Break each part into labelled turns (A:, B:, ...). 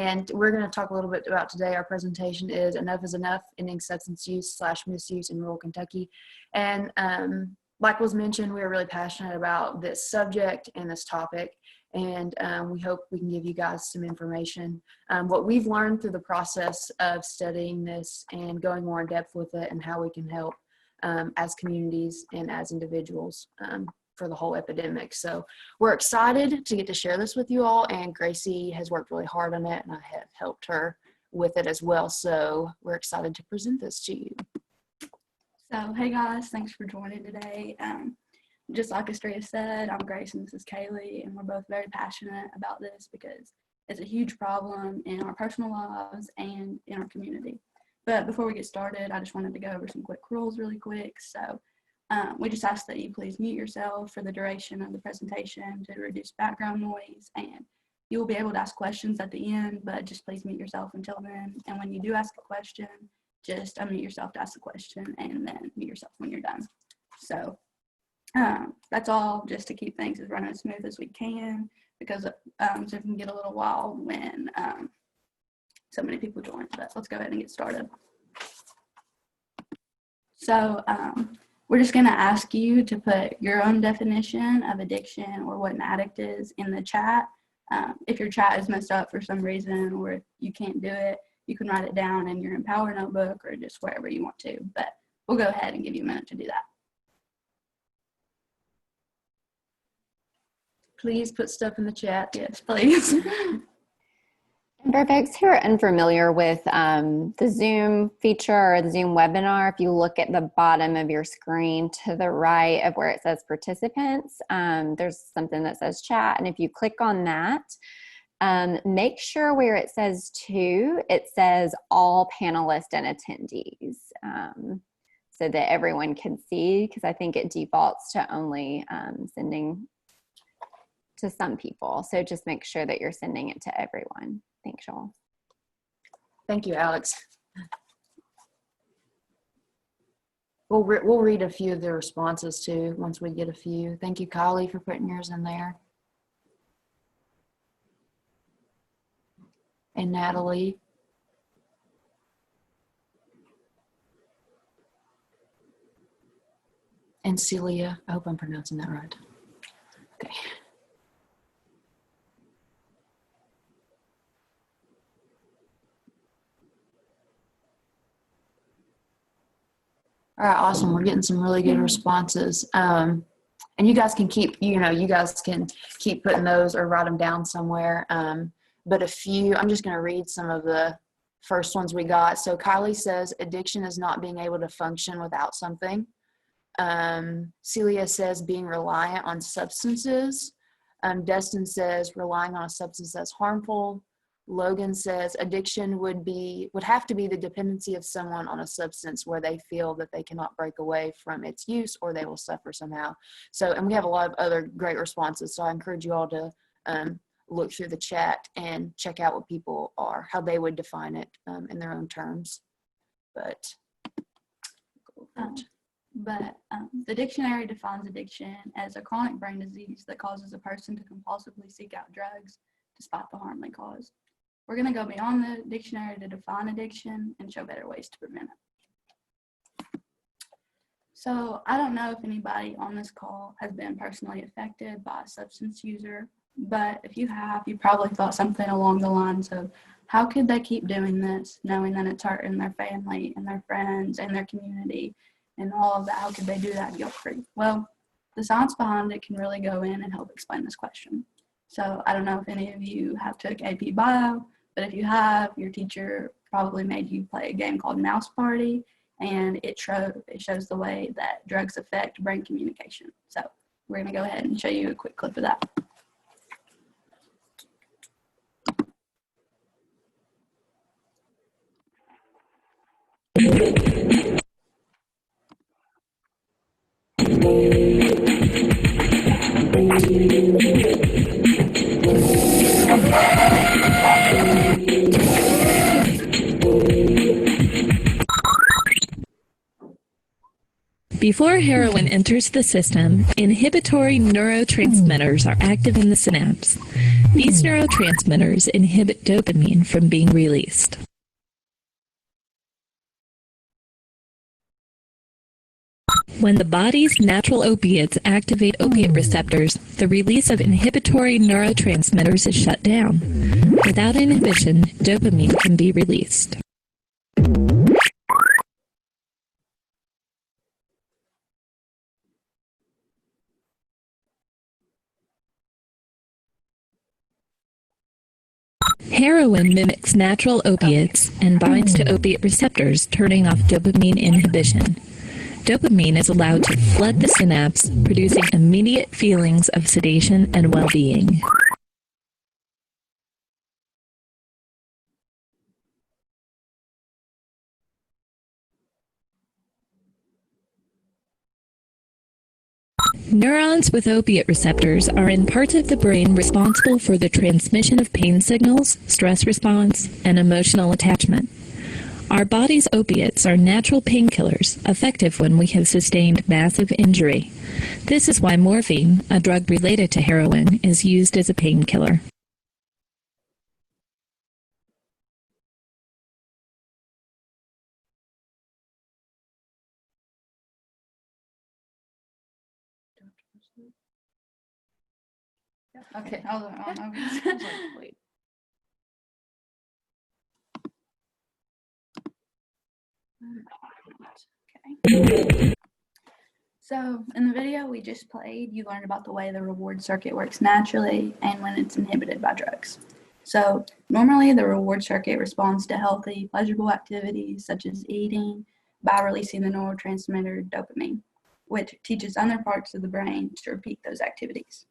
A: And we're going to talk a little bit about today. Our presentation is Enough is Enough, Ending Substance Use / Misuse in Rural Kentucky. And like was mentioned, we are really passionate about this subject and this topic. And we hope we can give you guys some information. What we've learned through the process of studying this and going more in depth with it, and how we can help as communities and as individuals for the whole epidemic. So we're excited to get to share this with you all, and Gracie has worked really hard on it, and I have helped her with it as well. So we're excited to present this to you.
B: So hey guys, thanks for joining today. Just like Estrella said, I'm Grace and this is Kaylee, and we're both very passionate about this because it's a huge problem in our personal lives and in our community. But before we get started, I just wanted to go over some quick rules really quick. So we just ask that you please mute yourself for the duration of the presentation to reduce background noise, and you will be able to ask questions at the end, but just please mute yourself until then. And when you do ask a question, just unmute yourself to ask the question and then mute yourself when you're done. So that's all, just to keep things as running as smooth as we can, because so it can get a little while when so many people join. But let's go ahead and get started. So we're just going to ask you to put your own definition of addiction or what an addict is in the chat. If your chat is messed up for some reason, or if you can't do it, you can write it down in your Empower notebook or just wherever you want to. But we'll go ahead and give you a minute to do that.
A: Please put stuff in the chat.
B: Yes, please.
C: And for folks who are unfamiliar with the Zoom feature or the Zoom webinar, if you look at the bottom of your screen to the right of where it says participants, there's something that says chat. And if you click on that, make sure where it says to, it says all panelists and attendees, so that everyone can see, because I think it defaults to only sending to some people. So just make sure that you're sending it to everyone. Thanks, y'all.
A: Thank you, Alex. We'll read a few of the responses too once we get a few. Thank you, Kaylee, for putting yours in there. And Natalie. And Celia. I hope I'm pronouncing that right. Okay. All right, awesome. We're getting some really good responses. And you guys can keep, you guys can keep putting those or write them down somewhere. But a few, I'm just going to read some of the first ones we got. So Kylie says, addiction is not being able to function without something. Celia says, being reliant on substances. Destin says, relying on a substance that's harmful. Logan says, addiction would have to be the dependency of someone on a substance where they feel that they cannot break away from its use or they will suffer somehow. So, and we have a lot of other great responses. So I encourage you all to look through the chat and check out what people are, how they would define it in their own terms. But
B: the dictionary defines addiction as a chronic brain disease that causes a person to compulsively seek out drugs despite the harm they cause. We're going to go beyond the dictionary to define addiction and show better ways to prevent it. So I don't know if anybody on this call has been personally affected by a substance user, but if you have, you probably thought something along the lines of, how could they keep doing this knowing that it's hurting their family and their friends and their community and all of that? How could they do that guilt-free? Well, the science behind it can really go in and help explain this question. So I don't know if any of you have took AP Bio, but if you have, your teacher probably made you play a game called Mouse Party, and it shows the way that drugs affect brain communication. So we're going to go ahead and show you a quick clip of that.
D: Before heroin enters the system, inhibitory neurotransmitters are active in the synapse. These neurotransmitters inhibit dopamine from being released. When the body's natural opiates activate opiate receptors, the release of inhibitory neurotransmitters is shut down. Without inhibition, dopamine can be released. Heroin mimics natural opiates and binds to opiate receptors, turning off dopamine inhibition. Dopamine is allowed to flood the synapse, producing immediate feelings of sedation and well-being. Neurons with opiate receptors are in parts of the brain responsible for the transmission of pain signals, stress response, and emotional attachment. Our body's opiates are natural painkillers, effective when we have sustained massive injury. This is why morphine, a drug related to heroin, is used as a painkiller.
B: Okay, I was like, wait. Okay. So in the video we just played, you learned about the way the reward circuit works naturally and when it's inhibited by drugs. So normally the reward circuit responds to healthy, pleasurable activities such as eating by releasing the neurotransmitter dopamine, which teaches other parts of the brain to repeat those activities.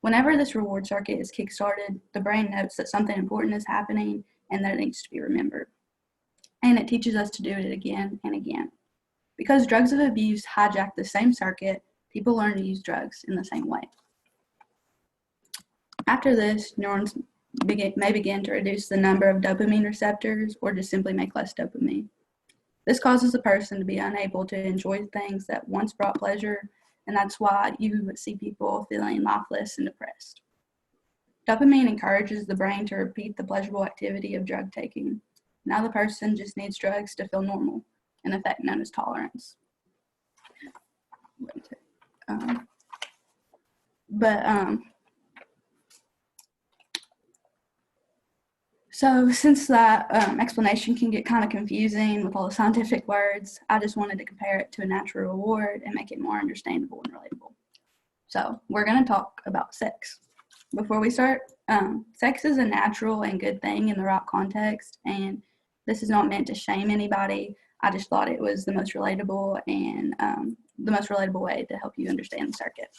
B: Whenever this reward circuit is kick-started, the brain notes that something important is happening and that it needs to be remembered. And it teaches us to do it again and again. Because drugs of abuse hijack the same circuit, people learn to use drugs in the same way. After this, neurons may begin to reduce the number of dopamine receptors or just simply make less dopamine. This causes a person to be unable to enjoy things that once brought pleasure, and that's why you would see people feeling lifeless and depressed. Dopamine encourages the brain to repeat the pleasurable activity of drug taking. Now the person just needs drugs to feel normal, an effect known as tolerance. So since that explanation can get kind of confusing with all the scientific words, I just wanted to compare it to a natural reward and make it more understandable and relatable. So we're going to talk about sex. Before we start, sex is a natural and good thing in the right context, and this is not meant to shame anybody. I just thought it was the most relatable and the most relatable way to help you understand the circuit.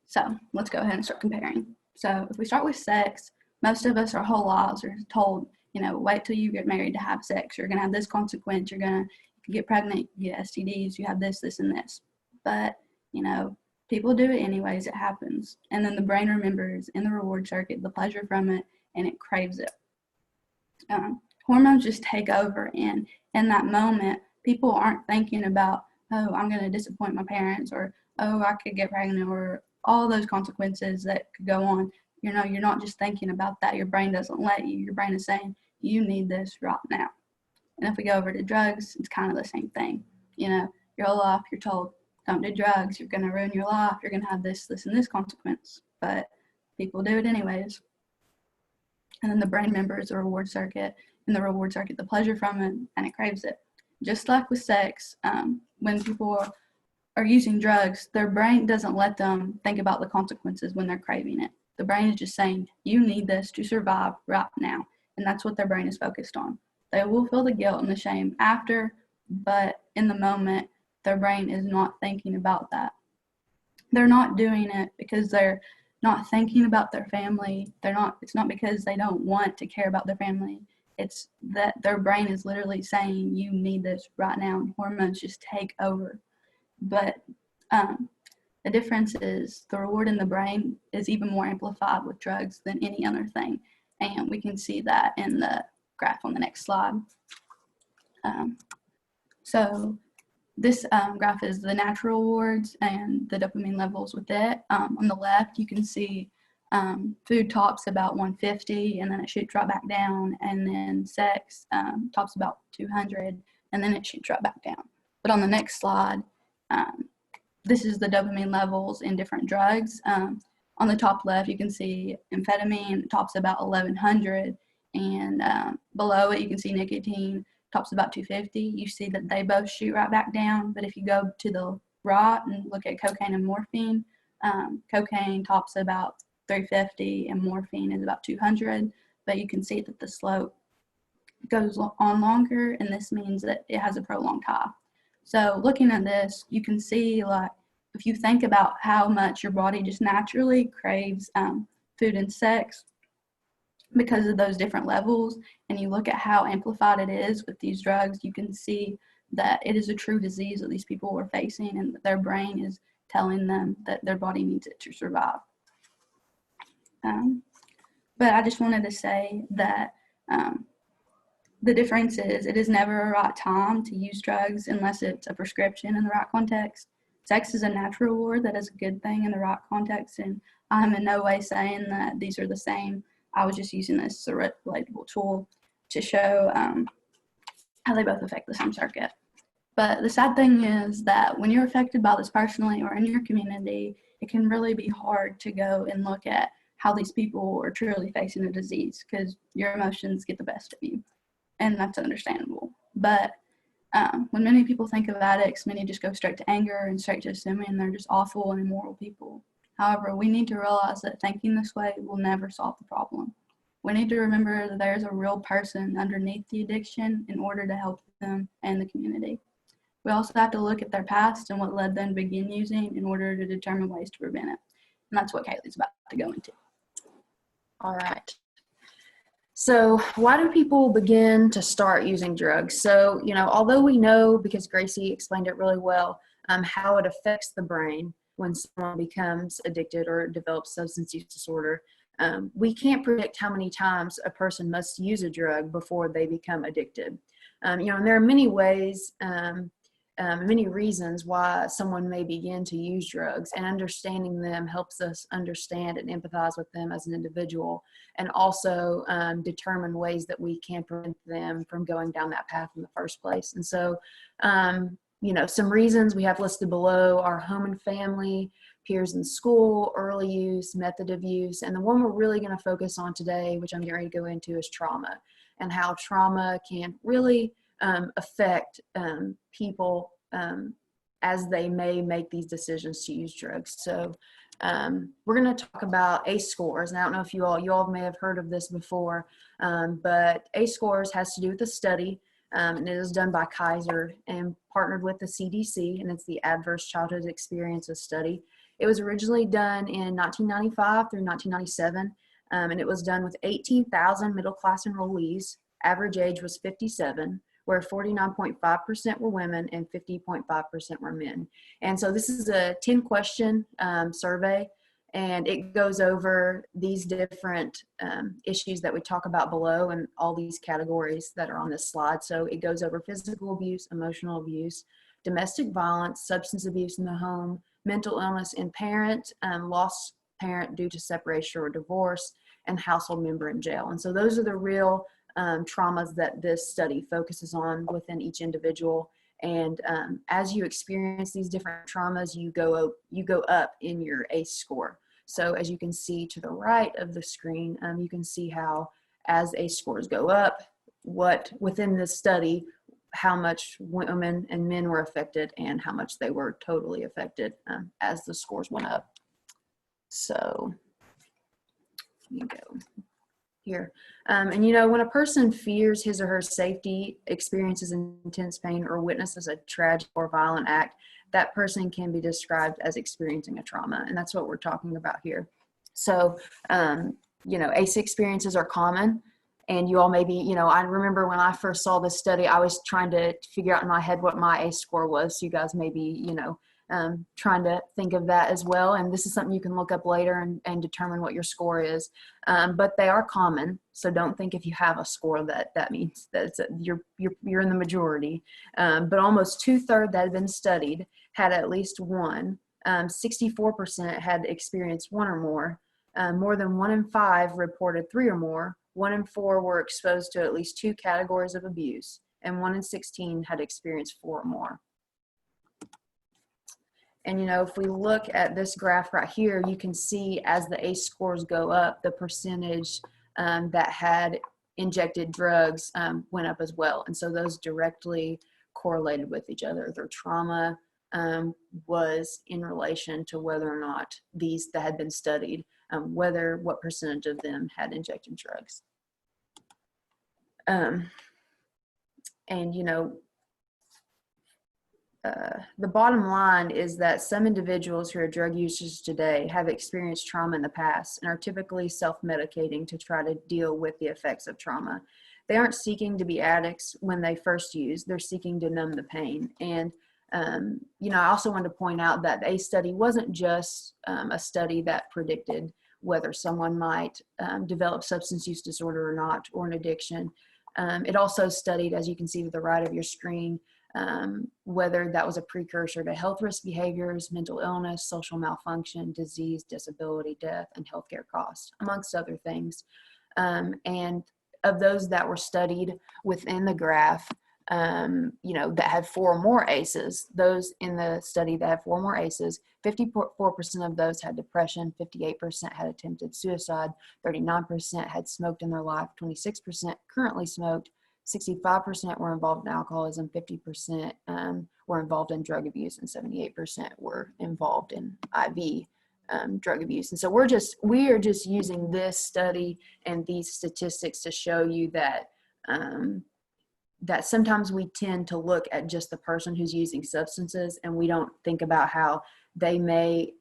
B: So let's go ahead and start comparing. So if we start with sex, most of us our whole lives are told, you know, wait till you get married to have sex. You're going to have this consequence. You're going to get pregnant, you get STDs, you have this, this, and this. But, you know, people do it anyways. It happens. And then the brain remembers in the reward circuit the pleasure from it, and it craves it. Hormones just take over. And in that moment, people aren't thinking about, oh, I'm going to disappoint my parents, or, oh, I could get pregnant, or all those consequences that could go on. You know, you're not just thinking about that. Your brain doesn't let you. Your brain is saying, you need this right now. And if we go over to drugs, it's kind of the same thing. You know, your whole life, you're told, don't do drugs. You're going to ruin your life. You're going to have this, this, and this consequence. But people do it anyways. And then the brain remembers the reward circuit, and the reward circuit, the pleasure from it, and it craves it. Just like with sex, when people are using drugs, their brain doesn't let them think about the consequences when they're craving it. The brain is just saying, you need this to survive right now. And that's what their brain is focused on. They will feel the guilt and the shame after, but in the moment, their brain is not thinking about that. They're not doing it because they're not thinking about their family. It's not because they don't want to care about their family. It's that their brain is literally saying, you need this right now, and hormones just take over. But the difference is the reward in the brain is even more amplified with drugs than any other thing. And we can see that in the graph on the next slide. So This graph is the natural rewards and the dopamine levels with it. On the left, you can see food tops about 150, and then it shoots right back down, and then sex tops about 200, and then it shoots right back down. But on the next slide, this is the dopamine levels in different drugs. On the top left, you can see amphetamine tops about 1100, and below it, you can see nicotine tops about 250. You see that they both shoot right back down, but if you go to the right and look at cocaine and morphine, cocaine tops about 350 and morphine is about 200, but you can see that the slope goes on longer, and this means that it has a prolonged high. So looking at this, you can see, like, if you think about how much your body just naturally craves food and sex because of those different levels, and you look at how amplified it is with these drugs, you can see that it is a true disease that these people are facing, and that their brain is telling them that their body needs it to survive. But I just wanted to say that the difference is it is never a right time to use drugs unless it's a prescription in the right context. Sex is a natural reward that is a good thing in the right context, and I'm in no way saying that these are the same. I was just using this as a relatable tool to show how they both affect the same circuit. But the sad thing is that when you're affected by this personally or in your community, it can really be hard to go and look at how these people are truly facing a disease, because your emotions get the best of you, and that's understandable. But when many people think of addicts, many just go straight to anger and straight to assuming they're just awful and immoral people. However, we need to realize that thinking this way will never solve the problem. We need to remember that there's a real person underneath the addiction in order to help them and the community. We also have to look at their past and what led them to begin using in order to determine ways to prevent it. And that's what Kaylee's about to go into.
A: All right. So why do people begin to start using drugs? So, although we know, because Gracie explained it really well, how it affects the brain when someone becomes addicted or develops substance use disorder, we can't predict how many times a person must use a drug before they become addicted. And there are many ways, many reasons why someone may begin to use drugs, and understanding them helps us understand and empathize with them as an individual, and also determine ways that we can prevent them from going down that path in the first place. And so, some reasons we have listed below are home and family, peers in school, early use, method of use, and the one we're really going to focus on today, which I'm getting ready to go into, is trauma, and how trauma can really affect people as they may make these decisions to use drugs. So we're going to talk about ACE scores. And I don't know if you all may have heard of this before, but ACE scores has to do with a study, and it is done by Kaiser and partnered with the CDC, and it's the Adverse Childhood Experiences Study. It was originally done in 1995 through 1997, and it was done with 18,000 middle-class enrollees. Average age was 57, where 49.5% were women and 50.5% were men. And so this is a 10-question survey, and it goes over these different issues that we talk about below and all these categories that are on this slide. So it goes over physical abuse, emotional abuse, domestic violence, substance abuse in the home, mental illness in parent, lost parent due to separation or divorce, and household member in jail. And so those are the real traumas that this study focuses on within each individual. And as you experience these different traumas, you go up in your ACE score. So as you can see to the right of the screen, you can see how as ACE scores go up, what within this study, how much women and men were affected and how much they were totally affected as the scores went up. So here you go. Here. And when a person fears his or her safety, experiences intense pain, or witnesses a tragic or violent act, that person can be described as experiencing a trauma. And that's what we're talking about here. So, ACE experiences are common. And you all maybe, I remember when I first saw this study, I was trying to figure out in my head what my ACE score was. So you guys maybe, trying to think of that as well. And this is something you can look up later and determine what your score is. But they are common, so don't think if you have a score that means that you're in the majority. But almost 2/3 that had been studied had at least one. 64% had experienced one or more. More than 1 in 5 reported 3 or more. 1 in 4 were exposed to at least 2 categories of abuse, and 1 in 16 had experienced 4 or more. And, if we look at this graph right here, you can see as the ACE scores go up, the percentage that had injected drugs went up as well. And so those directly correlated with each other. Their trauma was in relation to whether or not these that had been studied, what percentage of them had injected drugs. The bottom line is that some individuals who are drug users today have experienced trauma in the past and are typically self-medicating to try to deal with the effects of trauma. They aren't seeking to be addicts when they first use, they're seeking to numb the pain. And I also want to point out that a study wasn't just a study that predicted whether someone might develop substance use disorder or not, or an addiction. It also studied, as you can see to the right of your screen, whether that was a precursor to health risk behaviors, mental illness, social malfunction, disease, disability, death, and healthcare costs, amongst other things. And of those that were studied within the graph, that had 4 or more ACEs, those in the study that had 4 or more ACEs, 54% of those had depression, 58% had attempted suicide, 39% had smoked in their life, 26% currently smoked, 65% were involved in alcoholism, 50% were involved in drug abuse, and 78% were involved in IV drug abuse. And so we are just using this study and these statistics to show you that that sometimes we tend to look at just the person who's using substances, and we don't think about how they may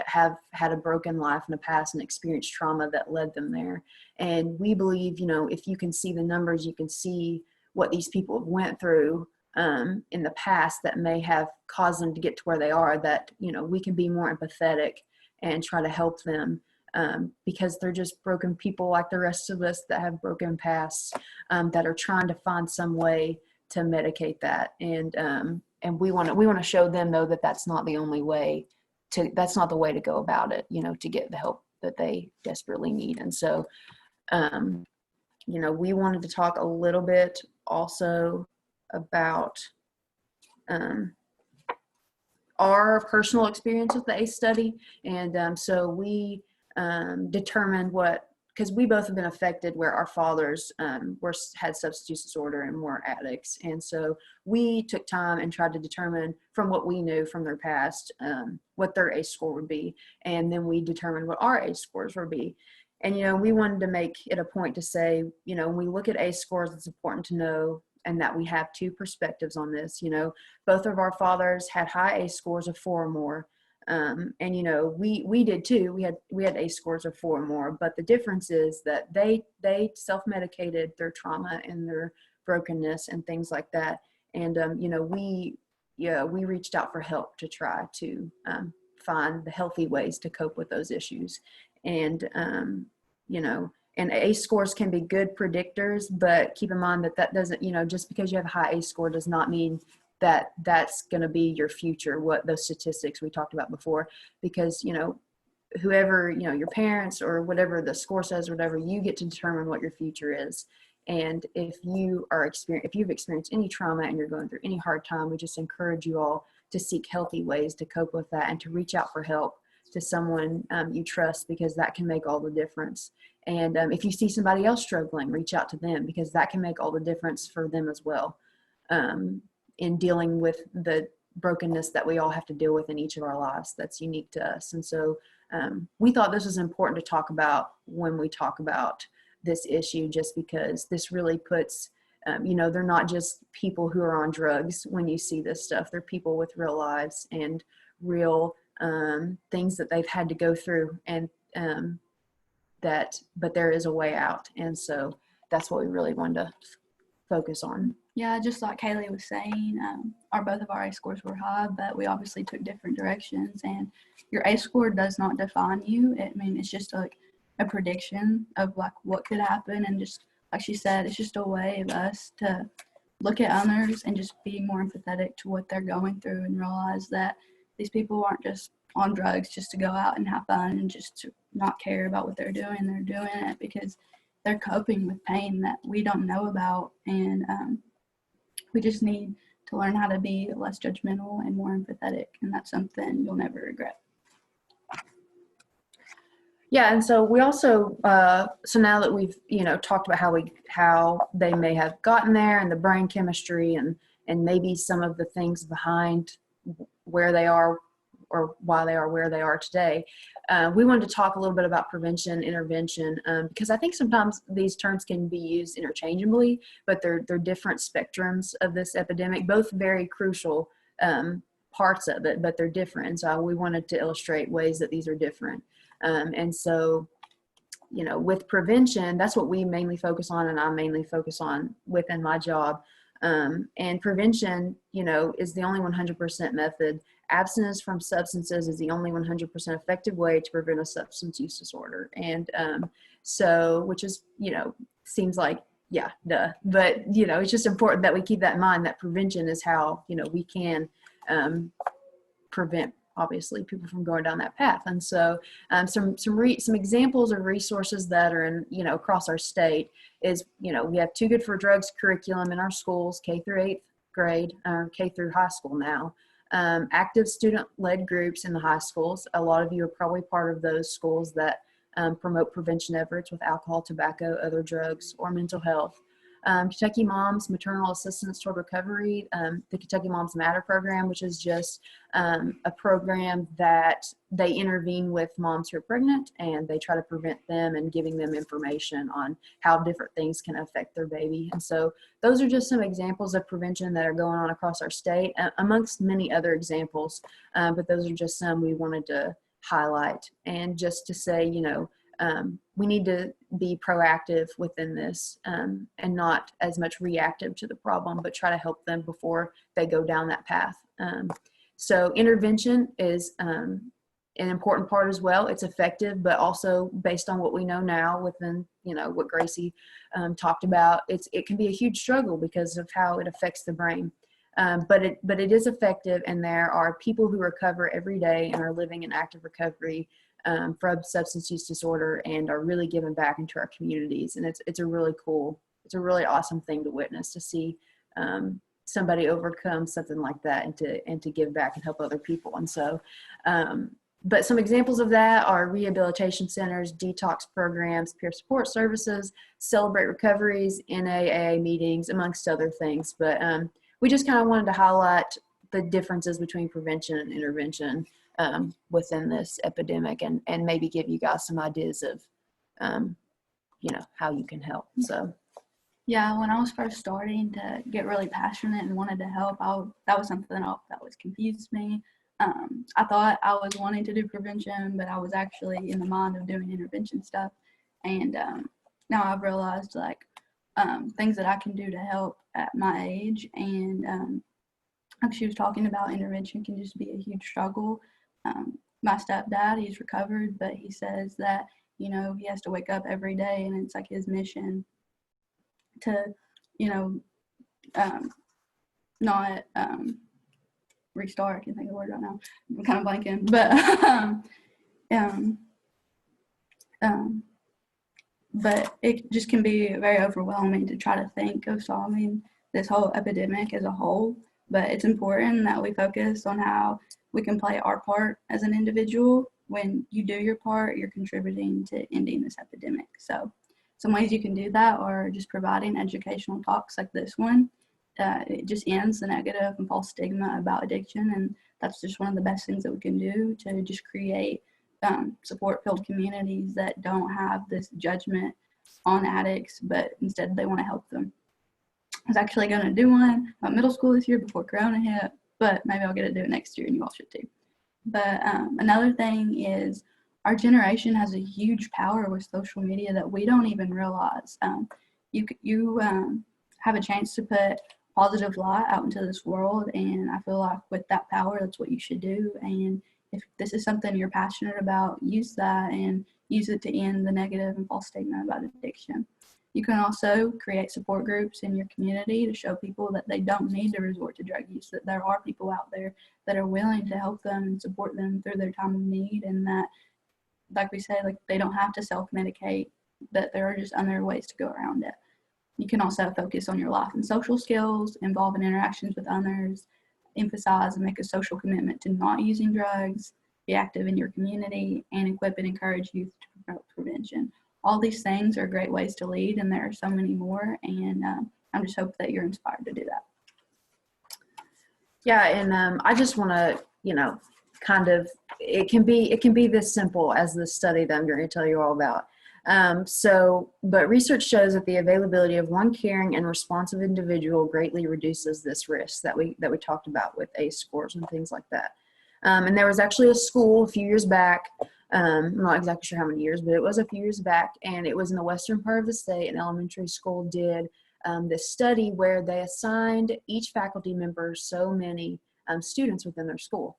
A: have had a broken life in the past and experienced trauma that led them there. And we believe, if you can see the numbers, you can see what these people went through in the past that may have caused them to get to where they are, that, we can be more empathetic and try to help them. Because they're just broken people like the rest of us that have broken pasts, that are trying to find some way to medicate that. And we want to show them, though, that that's not the only way that's not the way to go about it, to get the help that they desperately need. And so, we wanted to talk a little bit also about our personal experience with the ACE study. And so we determined because we both have been affected where our fathers had substance use disorder and were addicts. And so we took time and tried to determine from what we knew from their past, what their ACE score would be. And then we determined what our ACE scores would be. And, we wanted to make it a point to say, when we look at ACE scores, it's important to know and that we have 2 perspectives on this. Both of our fathers had high ACE scores of 4 or more. And we did too. We had ACE scores of 4 or more, but the difference is that they self-medicated their trauma and their brokenness and things like that. And we reached out for help to try to find the healthy ways to cope with those issues. And and ACE scores can be good predictors, but keep in mind that doesn't, just because you have a high ACE score does not mean that that's going to be your future, what those statistics we talked about before. Because, whoever, your parents or whatever the score says, or whatever, you get to determine what your future is. And if you've experienced any trauma and you're going through any hard time, we just encourage you all to seek healthy ways to cope with that and to reach out for help to someone you trust, because that can make all the difference. And if you see somebody else struggling, reach out to them, because that can make all the difference for them as well, in dealing with the brokenness that we all have to deal with in each of our lives that's unique to us. And so we thought this was important to talk about when we talk about this issue, just because this really puts, they're not just people who are on drugs when you see this stuff. They're people with real lives and real things that they've had to go through, and but there is a way out. And so that's what we really wanted to focus on.
B: Yeah, just like Kaylee was saying, both of our A scores were high, but we obviously took different directions. And your A score does not define you. It's just like a prediction of like what could happen, and just like she said, it's just a way of us to look at others and just be more empathetic to what they're going through, and realize that these people aren't just on drugs just to go out and have fun and just to not care about what they're doing. They're doing it because they're coping with pain that we don't know about, and we just need to learn how to be less judgmental and more empathetic, and that's something you'll never regret.
A: Yeah, and so we also, so now that we've, talked about how they may have gotten there, and the brain chemistry, and maybe some of the things behind where they are or why they are where they are today, we wanted to talk a little bit about prevention, intervention, because I think sometimes these terms can be used interchangeably, but they're different spectrums of this epidemic, both very crucial parts of it, but they're different. And so we wanted to illustrate ways that these are different. And so, with prevention, that's what we mainly focus on, and I mainly focus on within my job. And prevention, is the only 100% method. Abstinence from substances is the only 100% effective way to prevent a substance use disorder. And so, which is, seems like, yeah, duh. But, it's just important that we keep that in mind, that prevention is how, we can prevent, obviously, people from going down that path. And so some examples of resources that are in, across our state is, we have Too Good for Drugs curriculum in our schools, K through 8th grade, K through high school now. Active student-led groups in the high schools. A lot of you are probably part of those schools that promote prevention efforts with alcohol, tobacco, other drugs, or mental health. Kentucky Moms Maternal Assistance Toward Recovery, the Kentucky Moms Matter program, which is just a program that they intervene with moms who are pregnant, and they try to prevent them and giving them information on how different things can affect their baby. And so those are just some examples of prevention that are going on across our state, amongst many other examples, but those are just some we wanted to highlight. And just to say, we need to be proactive within this, and not as much reactive to the problem, but try to help them before they go down that path. So intervention is an important part as well. It's effective, but also based on what we know now within, what Gracie talked about, it can be a huge struggle because of how it affects the brain. But it is effective, and there are people who recover every day and are living in active recovery from substance use disorder and are really giving back into our communities. And it's a really awesome thing to witness, to see somebody overcome something like that and to give back and help other people. And so, but some examples of that are rehabilitation centers, detox programs, peer support services, Celebrate Recoveries, NAA meetings, amongst other things. But we just kind of wanted to highlight the differences between prevention and intervention within this epidemic, and maybe give you guys some ideas of, how you can help. So.
B: Yeah, when I was first starting to get really passionate and wanted to help, that was something that was confused me. I thought I was wanting to do prevention, but I was actually in the mind of doing intervention stuff. And now I've realized things that I can do to help at my age. And like she was talking about, intervention can just be a huge struggle. My stepdad, he's recovered, but he says that, he has to wake up every day, and it's like his mission to, not restart. I can't think of the word right now. I'm kind of blanking, but it just can be very overwhelming to try to think of solving this whole epidemic as a whole. But it's important that we focus on how we can play our part as an individual. When you do your part, you're contributing to ending this epidemic. So some ways you can do that are just providing educational talks like this one. It just ends the negative and false stigma about addiction, and that's just one of the best things that we can do to just create support-filled communities that don't have this judgment on addicts, but instead they want to help them. I was actually going to do one about middle school this year before Corona hit, but maybe I'll get to do it next year, and you all should too. But another thing is our generation has a huge power with social media that we don't even realize. You have a chance to put positive light out into this world. And I feel like with that power, that's what you should do. And if this is something you're passionate about, use that and use it to end the negative and false stigma about addiction. You can also create support groups in your community to show people that they don't need to resort to drug use, that there are people out there that are willing to help them and support them through their time of need, and that, like we said, like they don't have to self-medicate, that there are just other ways to go around it. You can also focus on your life and social skills, involve in interactions with others, emphasize and make a social commitment to not using drugs, be active in your community, and equip and encourage youth to promote prevention. All these things are great ways to lead, and there are so many more, and I'm just hoping that you're inspired to do that.
A: Yeah, and I just want to, kind of, it can be this simple as the study that I'm going to tell you all about. But research shows that the availability of one caring and responsive individual greatly reduces this risk that we talked about with ACE scores and things like that. And there was actually a school a few years back. I'm not exactly sure how many years, but it was a few years back, and it was in the western part of the state. An elementary school did this study where they assigned each faculty member so many students within their school.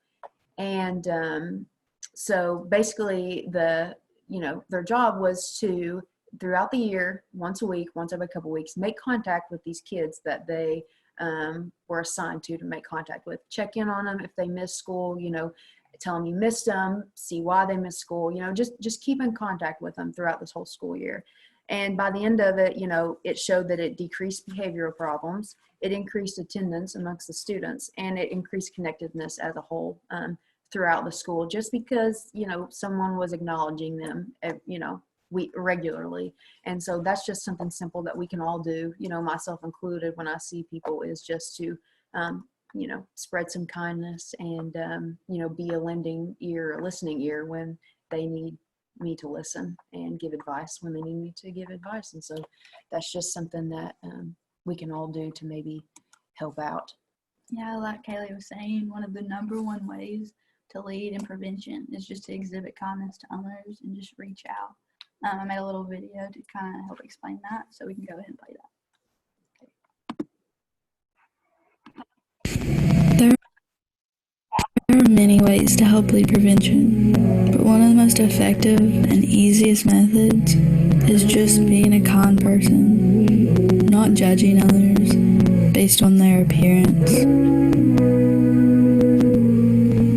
A: And so basically their job was to, throughout the year, once a week, once every couple of weeks, make contact with these kids that they were assigned to make contact with, check in on them if they missed school, tell them you missed them, see why they missed school, just keep in contact with them throughout this whole school year. And by the end of it, it showed that it decreased behavioral problems, it increased attendance amongst the students, and it increased connectedness as a whole throughout the school, just because, someone was acknowledging them, regularly. And so that's just something simple that we can all do, myself included, when I see people, is just to, spread some kindness and, be a listening ear when they need me to listen, and give advice when they need me to give advice. And so that's just something that we can all do to maybe help out.
B: Yeah, like Kaylee was saying, one of the number one ways to lead in prevention is just to exhibit kindness to others and just reach out. I made a little video to kind of help explain that, so we can go ahead and play that.
E: There are many ways to help lead prevention, but one of the most effective and easiest methods is just being a kind person, not judging others based on their appearance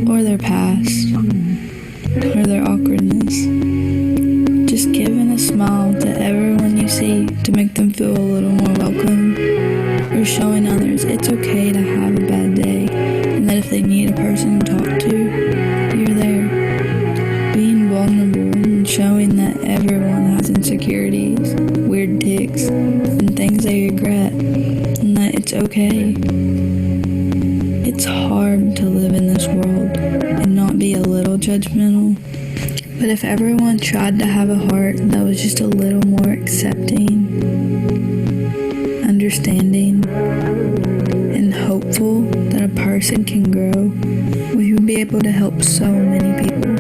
E: or their past or their awkwardness. Just giving a smile to everyone you see to make them feel a little more welcome, or showing others it's okay to have a bad day, and that if they need a person to talk to, you're there. Being vulnerable and showing that everyone has insecurities, weird tics, and things they regret, and that it's okay. It's hard to live in this world and not be a little judgmental, but if everyone tried to have a heart that was just a little more accepting, understanding, and hopeful that a person can grow, we would be able to help so many people.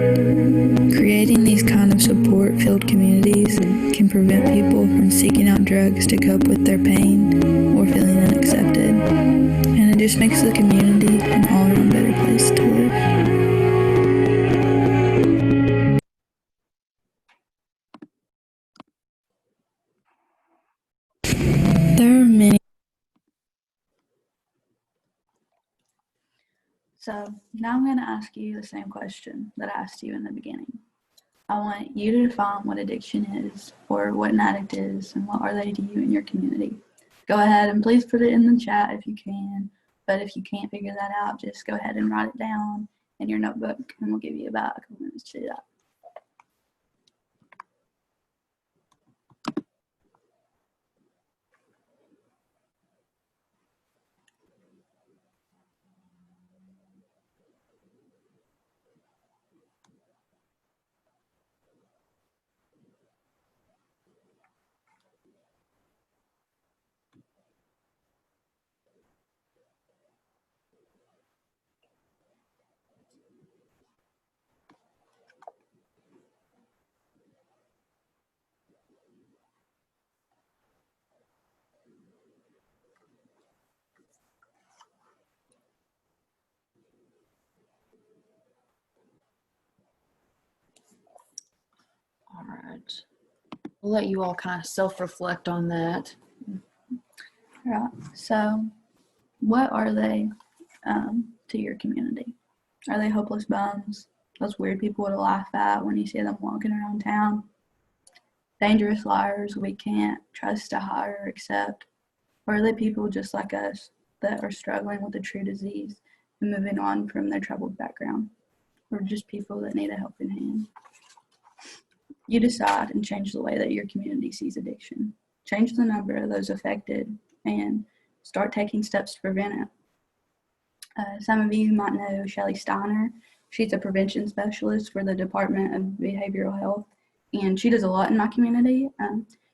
E: Creating these kind of support-filled communities can prevent people from seeking out drugs to cope with their pain or feeling unaccepted, and it just makes the community an all-around better place to live. There are many.
B: So now I'm going to ask you the same question that I asked you in the beginning. I want you to define what addiction is, or what an addict is, and what are they to you in your community. Go ahead and please put it in the chat if you can, but if you can't figure that out, just go ahead and write it down in your notebook, and we'll give you about a couple minutes to do that.
A: right. We'll let you all kind of self-reflect on that.
B: Right. So, what are they to your community? Are they hopeless bums? Those weird people to laugh at when you see them walking around town? Dangerous liars we can't trust to hire or accept? Or are they people just like us that are struggling with a true disease and moving on from their troubled background? Or just people that need a helping hand? You decide and change the way that your community sees addiction. Change the number of those affected and start taking steps to prevent it. Some of you might know Shelly Steiner. She's a prevention specialist for the Department of Behavioral Health, and she does a lot in my community.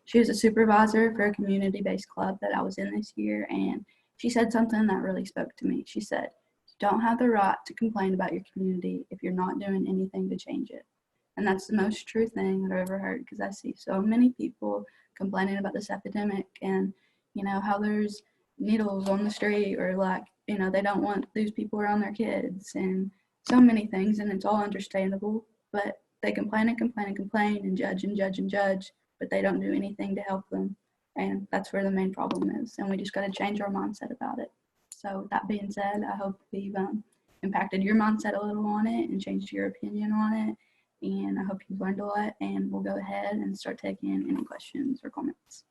B: She was a supervisor for a community-based club that I was in this year, and she said something that really spoke to me. She said, "You don't have the right to complain about your community if you're not doing anything to change it." And that's the most true thing that I've ever heard, because I see so many people complaining about this epidemic and, how there's needles on the street, or they don't want these people around their kids, and so many things, and it's all understandable, but they complain and complain and complain and judge and judge and judge, but they don't do anything to help them. And that's where the main problem is, and we just got to change our mindset about it. So with that being said, I hope we've impacted your mindset a little on it and changed your opinion on it, and I hope you've learned a lot, and we'll go ahead and start taking any questions or comments.